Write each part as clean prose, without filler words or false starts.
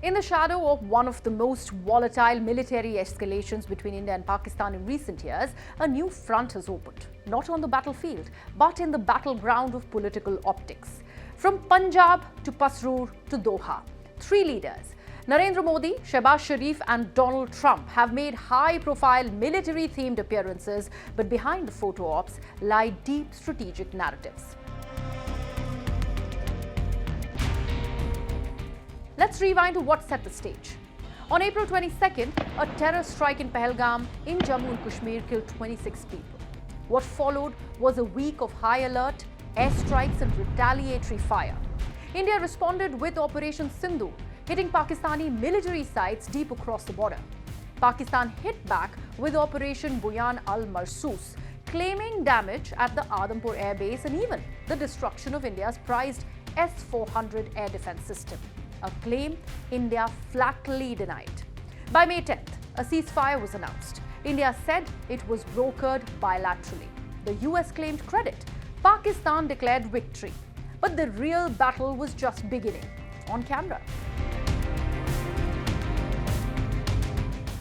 In the shadow of one of the most volatile military escalations between India and Pakistan in recent years, a new front has opened, not on the battlefield, but in the battleground of political optics. From Punjab to Pasrur to Doha, three leaders, Narendra Modi, Shehbaz Sharif and Donald Trump, have made high-profile military-themed appearances, but behind the photo ops lie deep strategic narratives. Let's rewind to what set the stage. On April 22nd, a terror strike in Pahalgam in Jammu and Kashmir killed 26 people. What followed was a week of high alert, airstrikes and retaliatory fire. India responded with Operation Sindoor, hitting Pakistani military sites deep across the border. Pakistan hit back with Operation Buyan al-Marsoos, claiming damage at the Adampur air base and even the destruction of India's prized S-400 air defense system, a claim India flatly denied. By May 10th, a ceasefire was announced. India said it was brokered bilaterally. The US claimed credit. Pakistan declared victory. But the real battle was just beginning, on camera.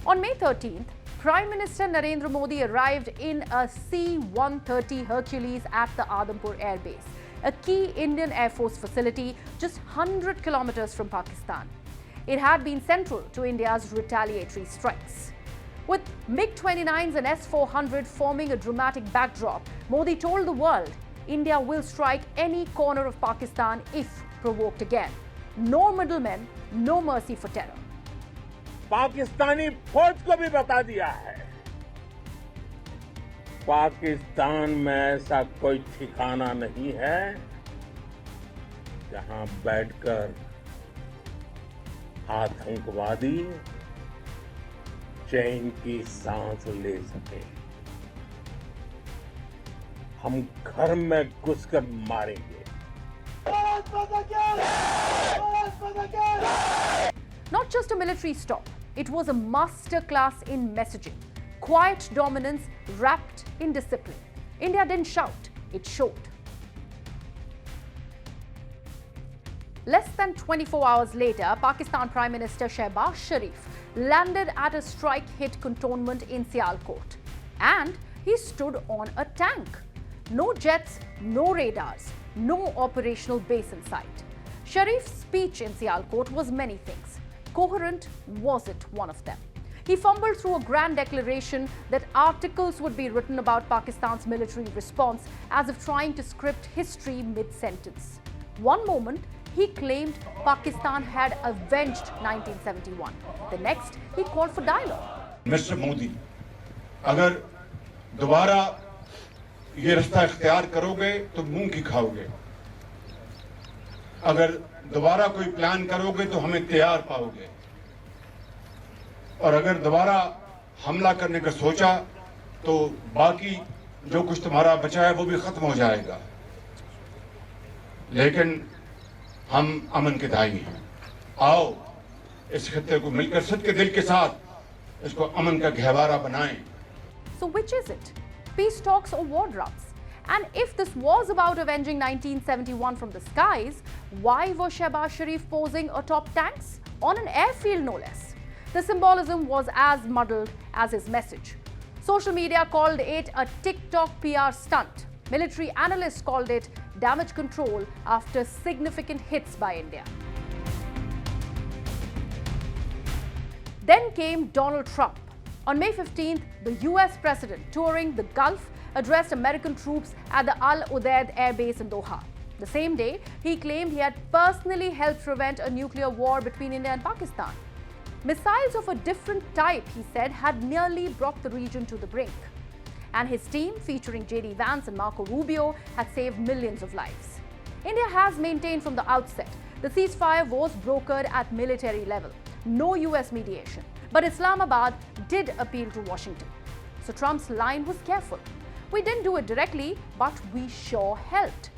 On May 13th, Prime Minister Narendra Modi arrived in a C-130 Hercules at the Adampur Air Base, a key Indian Air Force facility just 100 kilometers from Pakistan. It had been central to India's retaliatory strikes. With MiG-29s and S-400 forming a dramatic backdrop, Modi told the world India will strike any corner of Pakistan if provoked again. No middlemen, no mercy for terror. Pakistani फौज को भी बता दिया है, पाकिस्तान में ऐसा कोई ठिकाना नहीं है जहां बैठकर आतंकवादी चैन की सांस ले सके। हम घर में घुसकर मारेंगे। Not just a military stop, it was a masterclass in messaging. Quiet dominance wrapped in discipline. India didn't shout, it showed. Less than 24 hours later, Pakistan Prime Minister Shehbaz Sharif landed at a strike-hit cantonment in Sialkot. And he stood on a tank. No jets, no radars, no operational base in sight. Sharif's speech in Sialkot was many things. Coherent wasn't one of them. He fumbled through a grand declaration that articles would be written about Pakistan's military response, as if trying to script history mid-sentence. One moment, he claimed Pakistan had avenged 1971. The next, he called for dialogue. Mr. Modi, अगर दोबारा ये रास्ता इख्तियार करोगे तो मुंह की खाओगे। अगर दोबारा कोई प्लान करोगे तो हमें तैयार पाओगे। और अगर दोबारा हमला करने का सोचा तो बाकी जो कुछ तुम्हारा बचा है वो भी खत्म हो जाएगा। लेकिन हम अमन के दाई हैं। आओ इस खित्ते को मिलकर सद के दिल के साथ इसको अमन का गहवारा बनाएं। So which is it? Peace talks or war drums? And if this was about avenging 1971 from the skies, why was Shehbaz Sharif posing atop tanks? On an airfield, no less. The symbolism was as muddled as his message. Social media called it a TikTok PR stunt. Military analysts called it damage control after significant hits by India. Then came Donald Trump. On May 15th, the US president, touring the Gulf, addressed American troops at the Al Udeid Air Base in Doha. The same day, he claimed he had personally helped prevent a nuclear war between India and Pakistan. Missiles of a different type, he said, had nearly brought the region to the brink. And his team, featuring J.D. Vance and Marco Rubio, had saved millions of lives. India has maintained from the outset the ceasefire was brokered at military level. No US mediation. But Islamabad did appeal to Washington. So Trump's line was careful. We didn't do it directly, but we sure helped.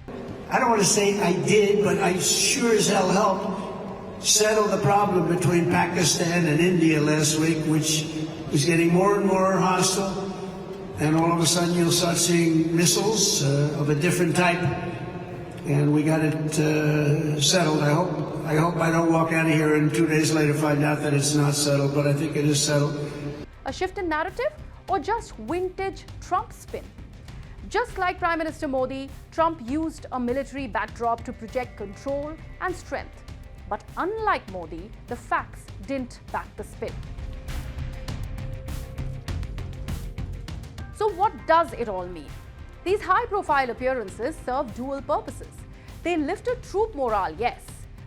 I don't want to say I did, but I sure as hell helped settle the problem between Pakistan and India last week, which was getting more and more hostile. And all of a sudden you'll start seeing missiles of a different type. And we got it settled, I hope. I hope I don't walk out of here and 2 days later find out that it's not settled, but I think it is settled. A shift in narrative or just vintage Trump spin? Just like Prime Minister Modi, Trump used a military backdrop to project control and strength. But unlike Modi, the facts didn't back the spin. So what does it all mean? These high-profile appearances serve dual purposes. They lifted troop morale, yes,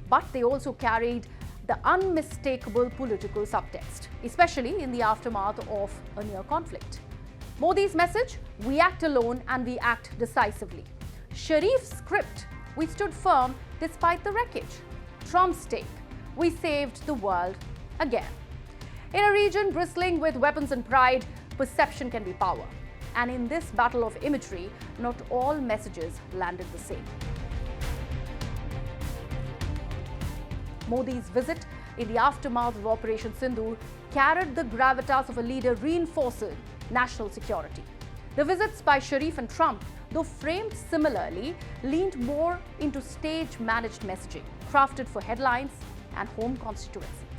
but they also carried the unmistakable political subtext, especially in the aftermath of a near conflict. Modi's message, we act alone and we act decisively. Sharif's script, we stood firm despite the wreckage. Trump's take, we saved the world again. In a region bristling with weapons and pride, perception can be power. And in this battle of imagery, not all messages landed the same. Modi's visit in the aftermath of Operation Sindoor carried the gravitas of a leader reinforcing national security. The visits by Sharif and Trump, though framed similarly, leaned more into stage-managed messaging, crafted for headlines and home constituency.